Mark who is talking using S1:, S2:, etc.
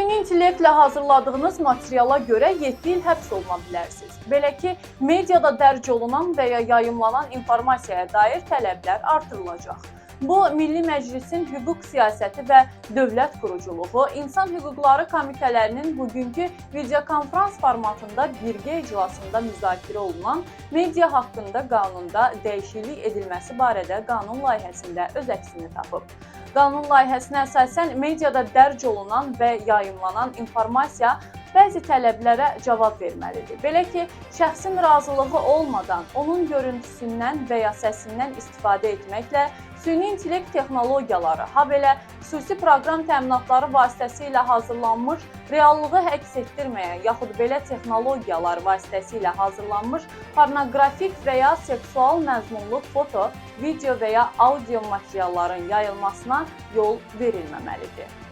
S1: Süni intellektlə hazırladığınız materiala görə 7 il həbs oluna bilərsiniz. Belə ki, mediada dərc olunan və ya yayımlanan informasiyaya dair tələblər artırılacaq. Bu, Milli Məclisin Hüquq Siyasəti və Dövlət Quruculuğu, İnsan Hüquqları Komitələrinin bugünkü videokonferans formatında birgə iclasında müzakirə olunan media haqqında qanunda dəyişiklik edilməsi barədə qanun layihəsində öz əksini tapıb. Qanun layihəsinə əsasən mediada dərc olunan və yayımlanan informasiya bəzi tələblərə cavab verməlidir. Belə ki, şəxsin razılığı olmadan onun görüntüsündən və ya səsindən istifadə etməklə süni intellekt texnologiyaları, habelə xüsusi proqram təminatları vasitəsilə hazırlanmış, reallığı əks etdirməyən, yaxud belə texnologiyalar vasitəsilə hazırlanmış pornoqrafik və ya seksual məzmunlu foto, video və ya audio materialların yayılmasına yol verilməməlidir.